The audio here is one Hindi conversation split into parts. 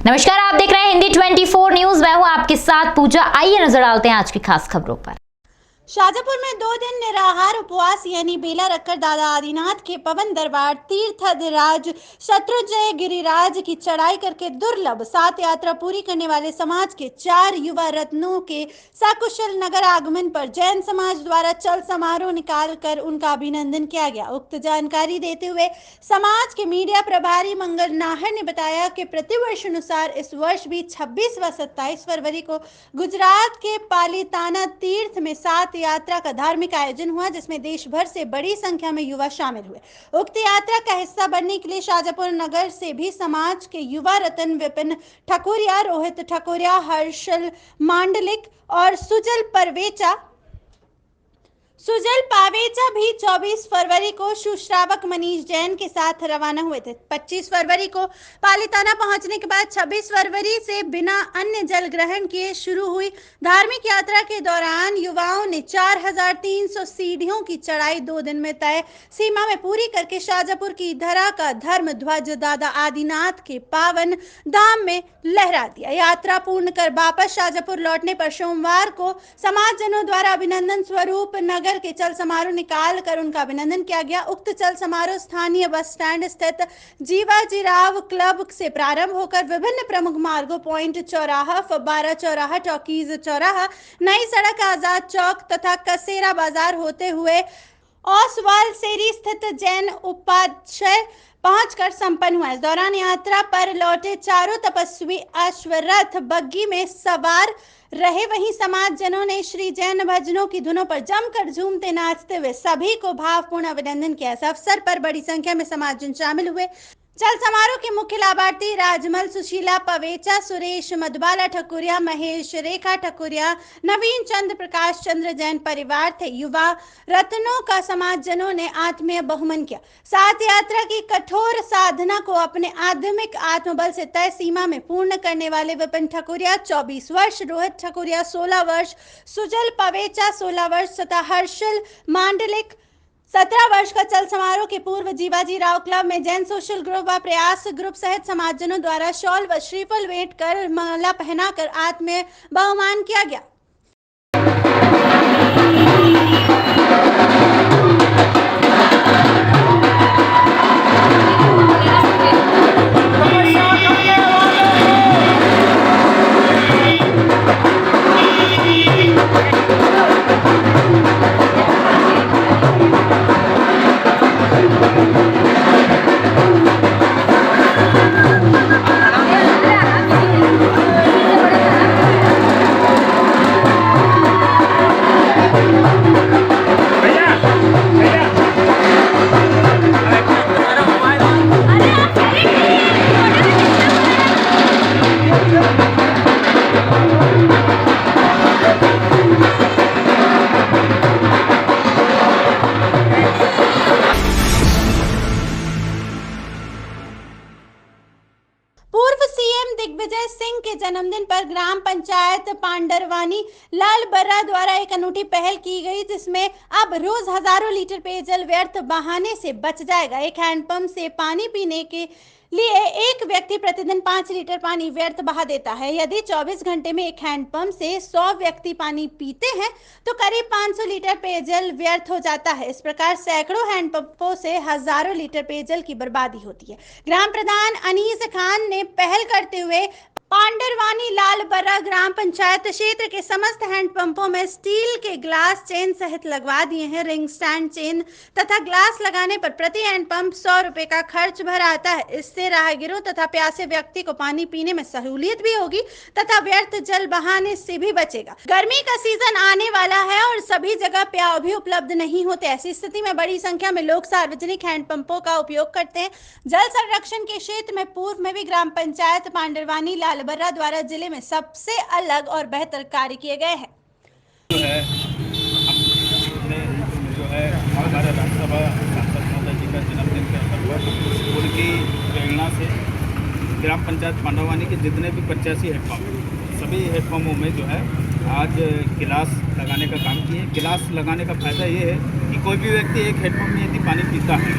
नमस्कार, आप देख रहे हैं हिंदी 24 न्यूज। मैं हूं आपके साथ पूजा। आइए नजर डालते हैं आज की खास खबरों पर। शाजापुर में 2 दिन निराहार उपवास यानी बेला रखकर दादा आदिनाथ के पवन दरबार तीर्थराज शत्रुंजय गिरिराज की चढ़ाई करके दुर्लभ 7 यात्रा पूरी करने वाले समाज के 4 युवा रत्नों के सकुशल नगर आगमन पर जैन समाज द्वारा चल समारोह निकालकर उनका अभिनंदन किया गया। उक्त जानकारी देते हुए समाज के मीडिया प्रभारी मंगल नाहर ने बताया कि प्रतिवर्ष अनुसार इस वर्ष भी 26 व 27 फरवरी को गुजरात के पालिताना तीर्थ में 7 यात्रा का धार्मिक आयोजन हुआ, जिसमें देश भर से बड़ी संख्या में युवा शामिल हुए। उक्त यात्रा का हिस्सा बनने के लिए शाजापुर नगर से भी समाज के युवा रतन विपिन ठकुरिया, रोहित ठकुरिया, हर्षल मांडलिक और सुजल पावेचा भी 24 फरवरी को सुश्रावक मनीष जैन के साथ रवाना हुए थे। 25 फरवरी को पालिताना पहुंचने के बाद 26 फरवरी से बिना अन्य जल ग्रहण किए शुरू हुई धार्मिक यात्रा के दौरान युवाओं ने 4300 सीढ़ियों की चढ़ाई 2 दिन में तय सीमा में पूरी करके शाजापुर की धरा का धर्म ध्वज दादा आदिनाथ के पावन धाम में लहरा दिया। यात्रा पूर्ण कर वापस शाजापुर लौटने पर सोमवार को समाजजनों द्वारा अभिनंदन स्वरूप नगर के चल समारोह निकाल कर उनका अभिनंदन किया गया। उक्त चल समारोह स्थानीय बस स्टैंड स्थित जीवाजीराव क्लब से प्रारंभ होकर विभिन्न प्रमुख मार्गों पॉइंट चौराहा, फब्बारा चौराहा, टॉकीज चौराहा, नई सड़क, आजाद चौक तथा कसेरा बाजार होते हुए ओसवाल सेरी स्थित जैन उपाध्याय पहुंचकर संपन्न हुआ। इस दौरान यात्रा पर लौटे चारों तपस्वी अश्वरथ बग्गी में सवार रहे। वहीं समाजजनों ने श्री जैन भजनों की धुनों पर जमकर झूमते नाचते हुए सभी को भावपूर्ण अभिनंदन किया। इस अवसर पर बड़ी संख्या में समाजजन शामिल हुए। चल समारोह के मुख्य लाभार्थी राजमल, सुशीला पवेचा, सुरेश मधुबाला ठकुरिया, महेश रेखा ठकुरिया, नवीन चंद्र, प्रकाश चंद्र जैन परिवार थे। युवा रत्नों का समाजजनों ने आत्मीय बहुमन किया। साथ यात्रा की कठोर साधना को अपने आध्यात्मिक आत्मबल से तय सीमा में पूर्ण करने वाले विपिन ठकुरिया 24 वर्ष, रोहित ठकुरिया 16 वर्ष, सुजल पवेचा 16 वर्ष तथा हर्षल मांडलिक 17 वर्ष का चल समारोह के पूर्व जीवाजीराव क्लब में जैन सोशल ग्रुप व प्रयास ग्रुप सहित समाजजनों द्वारा शॉल व श्रीफल भेंट कर माला पहनाकर आत्मीय बहुमान किया गया। पूर्व सीएम दिग्विजय सिंह के जन्मदिन पर ग्राम पंचायत पांडरवानी लालबर्रा द्वारा एक अनूठी पहल की गई, जिसमें अब रोज हजारों लीटर पेयजल व्यर्थ बहाने से बच जाएगा। एक हैंडपंप से पानी पीने के लिए एक व्यक्ति प्रतिदिन 5 लीटर पानी व्यर्थ बहा देता है। यदि 24 घंटे में एक हैंडपंप से 100 व्यक्ति पानी पीते हैं तो करीब 500 लीटर पेयजल व्यर्थ हो जाता है। इस प्रकार सैकड़ों हैंडपंपों से हजारों लीटर पेयजल की बर्बादी होती है। ग्राम प्रधान अनीस खान ने पहल करते हुए पांडरवानी लालबर्रा ग्राम पंचायत क्षेत्र के समस्त हैंडपंपों में स्टील के ग्लास चेन सहित लगवा दिए हैं। रिंग स्टैंड चेन तथा ग्लास लगाने पर प्रति हैंडपंप 100 रुपए का खर्च भर आता है। इससे राहगीरों तथा प्यासे व्यक्ति को पानी पीने में सहूलियत भी होगी तथा व्यर्थ जल बहाने से भी बचेगा। गर्मी का सीजन आने वाला है और सभी जगह प्याऊ भी उपलब्ध नहीं होते। ऐसी स्थिति में बड़ी संख्या में लोग सार्वजनिक हैंडपंपों का उपयोग करते हैं। जल संरक्षण के क्षेत्र में पूर्व में भी ग्राम पंचायत पांडरवानी लालबर्रा द्वारा जिले में सबसे अलग और बेहतर कार्य किए गए हैं। जो है हमारे राज्यसभा सांसद महोदय जी का जन्मदिन के अवसर पर उनकी प्रेरणा से ग्राम पंचायत पांडरवानी के जितने भी 85 हेडपम्प, सभी हेडपम्पों में जो है आज गिलास लगाने का काम किए। गिलास लगाने का फ़ायदा ये है कि कोई भी व्यक्ति एक हेडपम्प में यदि पानी पीता है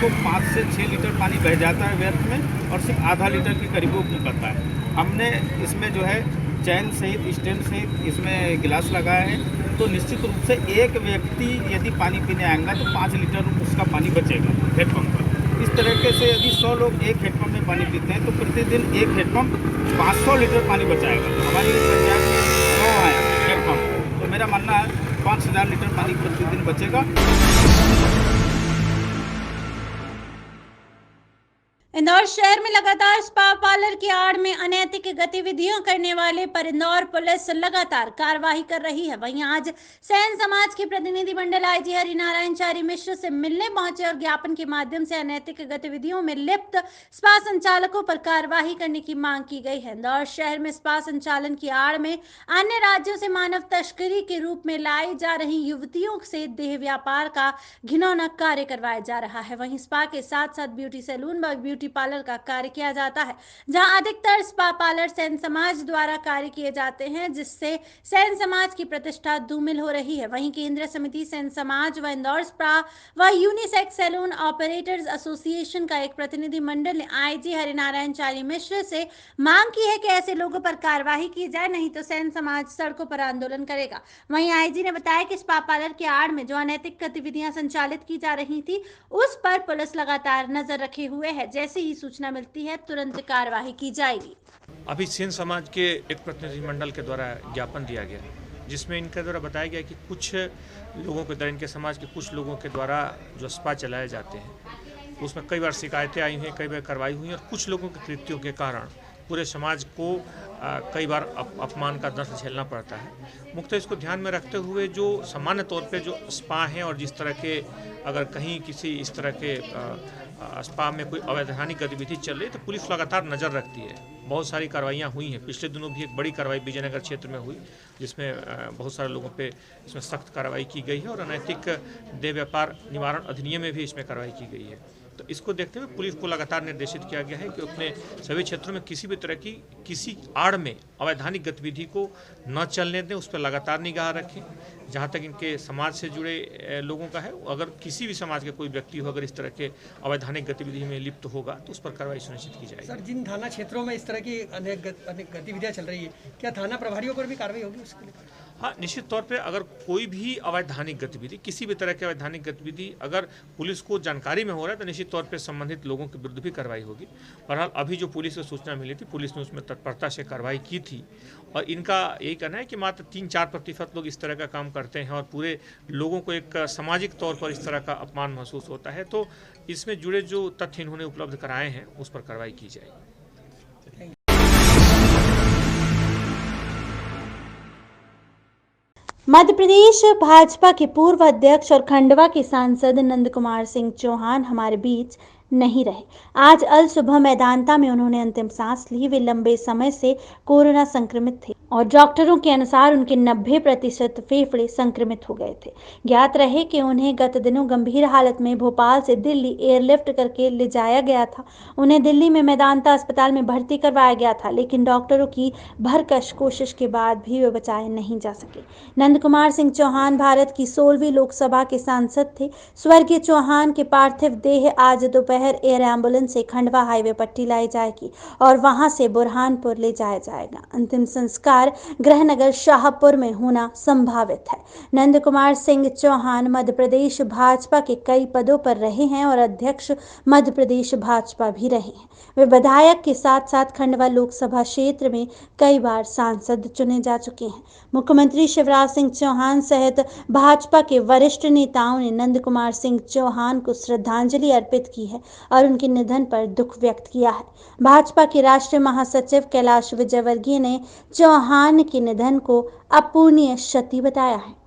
को 5 से 6 लीटर पानी बह जाता है व्यर्थ में और सिर्फ आधा लीटर के करीब वो निकलता है। हमने इसमें जो है चैन सहित स्टैंड सहित इसमें गिलास लगाया है, तो निश्चित रूप से एक व्यक्ति यदि पानी पीने आएगा तो 5 लीटर उसका पानी बचेगा हेडपम्प पर। इस तरीके से यदि 100 लोग एक हेडपम्प में पानी पीते हैं तो प्रतिदिन एक हेडपम्प 500 लीटर पानी बचाएगा। तो हमारी पंचायत में 100 है हेडपम्प, तो मेरा मानना है 5000 लीटर पानी प्रतिदिन बचेगा। इंदौर शहर में लगातार स्पा पार्लर की आड़ में अनैतिक गतिविधियां करने वाले पर इंदौर पुलिस लगातार कार्रवाई कर रही है। वहीं आज सैन समाज के प्रतिनिधि मंडल आईजी हरिनारायण चारी मिश्र से मिलने पहुंचे और ज्ञापन के माध्यम से अनैतिक गतिविधियों में लिप्त स्पा संचालकों पर कार्रवाई करने की मांग की गई है। इंदौर शहर में स्पा संचालन की आड़ में अन्य राज्यों से मानव तस्करी के रूप में लाई जा रही युवतियों से देह व्यापार का घिनौना कार्य करवाया जा रहा है। वहीं स्पा के साथ साथ ब्यूटी सैलून व ब्यूटी पार्लर का कार्य किया जाता है, जहां अधिकतर स्पा पार्लर सैन समाज द्वारा कार्य किए जाते हैं, जिससे सैन समाज की प्रतिष्ठा धूमिल हो रही है। वहीं केंद्रीय समिति सैन समाज व इंदौर स्पा व यूनिसेक्स सैलून ऑपरेटर्स एसोसिएशन का एक प्रतिनिधि मंडल ने आईजी हरिनारायण चारी मिश्र से मांग की है कि ऐसे लोगों पर कार्रवाई की जाए, नहीं तो सैन समाज सड़कों पर आंदोलन करेगा। वहीं आईजी ने बताया कि स्पा पार्लर के आड़ में जो अनैतिक गतिविधियां संचालित की जा रही थी, उस पर पुलिस लगातार नजर रखे हुए है। जैसे ही सूचना मिलती है तुरंत कार्रवाई की जाएगी। अभी सेन समाज के एक प्रतिनिधिमंडल के द्वारा ज्ञापन दिया गया, जिसमें इनके द्वारा बताया गया कि कुछ लोगों के द्वारा, इनके समाज के कुछ लोगों के द्वारा जो स्पा चलाए जाते हैं, उसमें कई बार शिकायतें आई हैं, कई बार कार्रवाई हुई और कुछ लोगों के कृत्यों के कारण पूरे समाज को कई बार अपमान का दर्द झेलना पड़ता है। मुख्यतः इसको ध्यान में रखते हुए जो सामान्य तौर पे जो स्पा हैं और जिस तरह के अगर कहीं किसी इस तरह के स्पा में कोई अवैधानिक गतिविधि चल रही है तो पुलिस लगातार नज़र रखती है। बहुत सारी कार्रवाइयाँ हुई हैं। पिछले दिनों भी एक बड़ी कार्रवाई विजयनगर क्षेत्र में हुई, जिसमें बहुत सारे लोगों पे इसमें सख्त कार्रवाई की गई है और अनैतिक देह व्यापार निवारण अधिनियम में भी इसमें कार्रवाई की गई है। तो इसको देखते हुए पुलिस को लगातार निर्देशित किया गया है कि अपने सभी क्षेत्रों में किसी भी तरह की किसी आड़ में अवैधानिक गतिविधि को न चलने दें, उस पर लगातार निगाह रखें। जहाँ तक इनके समाज से जुड़े लोगों का है, अगर किसी भी समाज के कोई व्यक्ति हो अगर इस तरह के अवैधानिक गतिविधि में लिप्त होगा तो उस पर कार्रवाई सुनिश्चित की जाएगी। सर, जिन थाना क्षेत्रों में इस तरह की अनेक गतिविधियाँ चल रही है, क्या थाना प्रभारियों पर भी कार्रवाई होगी उसके लिए? हाँ, निश्चित तौर पे अगर कोई भी अवैधानिक गतिविधि, किसी भी तरह की अवैधानिक गतिविधि अगर पुलिस को जानकारी में हो रहा है तो निश्चित तौर पे संबंधित लोगों के विरुद्ध भी कार्रवाई होगी। बहरहाल अभी जो पुलिस को सूचना मिली थी, पुलिस ने उसमें तत्परता से कार्रवाई की थी और इनका यही कहना है कि मात्र 3-4% लोग इस तरह का काम करते हैं और पूरे लोगों को एक सामाजिक तौर पर इस तरह का अपमान महसूस होता है। तो इसमें जुड़े जो तथ्य इन्होंने उपलब्ध कराए हैं उस पर कार्रवाई की जाएगी। मध्य प्रदेश भाजपा के पूर्व अध्यक्ष और खंडवा के सांसद नंद कुमार सिंह चौहान हमारे बीच नहीं रहे। आज अल सुबह मैदानता में उन्होंने अंतिम सांस ली। वे लंबे समय से कोरोना संक्रमित थे और डॉक्टरों के अनुसार उनके 90% फेफड़े संक्रमित हो गए थे। ज्ञात रहे कि उन्हें गत दिनों गंभीर हालत में भोपाल से दिल्ली एयरलिफ्ट करके ले जाया गया था। उन्हें दिल्ली में मैदानता अस्पताल में भर्ती करवाया गया था, लेकिन डॉक्टरों की भरकश कोशिश के बाद भी वे बचाए नहीं जा सके। नंद कुमार सिंह चौहान भारत की 16वीं लोकसभा के सांसद थे। स्वर्गीय चौहान के पार्थिव देह आज दोपहर एयर एम्बुलेंस से खंडवा हाईवे पट्टी लाई जाएगी और वहां से बुरहानपुर ले जाया जाएगा। अंतिम संस्कार गृहनगर शाहपुर में होना संभावित है। नंद कुमार सिंह चौहान मध्य प्रदेश भाजपा के कई पदों पर रहे हैं और अध्यक्ष मध्य प्रदेश भाजपा भी रहे हैं। वे विधायक के साथ साथ खंडवा लोकसभा क्षेत्र में कई बार सांसद चुने जा चुके हैं। मुख्यमंत्री शिवराज सिंह चौहान सहित भाजपा के वरिष्ठ नेताओं ने नंद कुमार सिंह चौहान को श्रद्धांजलि अर्पित की है और उनके निधन पर दुख व्यक्त किया है। भाजपा के राष्ट्रीय महासचिव कैलाश विजयवर्गीय ने चौहान के निधन को अपूरणीय क्षति बताया है।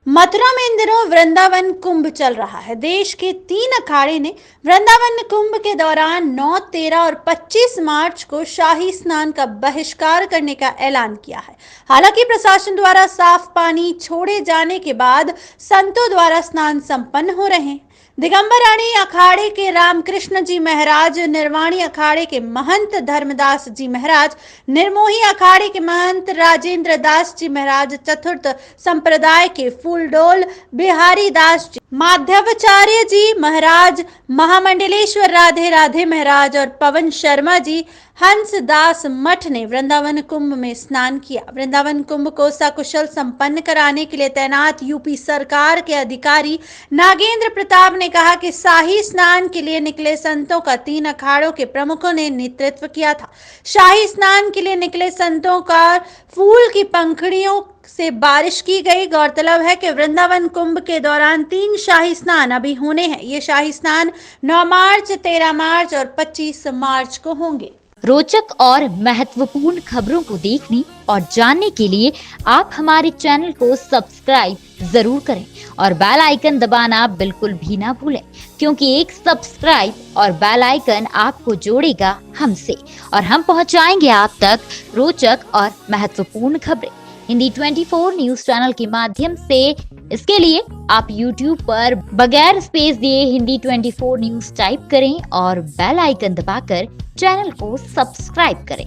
मथुरा में इन दिनों वृंदावन कुंभ चल रहा है। देश के 3 अखाड़े ने वृंदावन कुंभ के दौरान 9, 13 और 25 मार्च को शाही स्नान का बहिष्कार करने का ऐलान किया है। हालांकि प्रशासन द्वारा साफ पानी छोड़े जाने के बाद संतों द्वारा स्नान संपन्न हो रहे हैं। दिगंबराणी अखाड़े के रामकृष्ण जी महाराज, निर्वाणी अखाड़े के महंत धर्मदास जी महाराज, निर्मोही अखाड़े के महंत राजेंद्र दास जी महाराज, चतुर्थ संप्रदाय के फूलडोल बिहारी दास जी, माधवाचार्य जी महाराज, महामंडलेश्वर राधे राधे महाराज और पवन शर्मा जी हंसदास मठ ने वृंदावन कुंभ में स्नान किया। वृंदावन कुंभ को सकुशल संपन्न कराने के लिए तैनात यूपी सरकार के अधिकारी नागेंद्र प्रताप ने कहा कि शाही स्नान के लिए निकले संतों का 3 अखाड़ों के प्रमुखों ने नेतृत्व किया था। शाही स्नान के लिए निकले संतों का फूल की पंखुड़ियों से बारिश की गई। गौरतलब है कि वृंदावन कुंभ के दौरान 3 शाही स्नान अभी होने हैं। ये शाही स्नान 9 मार्च, 13 मार्च और 25 मार्च को होंगे। रोचक और महत्वपूर्ण खबरों को देखने और जानने के लिए आप हमारे चैनल को सब्सक्राइब जरूर करें और बेल आइकन दबाना बिल्कुल भी ना भूलें, क्योंकि एक सब्सक्राइब और बेल आइकन आपको जोड़ेगा हमसे और हम पहुंचाएंगे आप तक रोचक और महत्वपूर्ण खबरें हिंदी 24 न्यूज चैनल के माध्यम से। इसके लिए आप YouTube पर बगैर स्पेस दिए हिंदी 24 न्यूज टाइप करें और बेल आइकन दबाकर चैनल को सब्सक्राइब करें।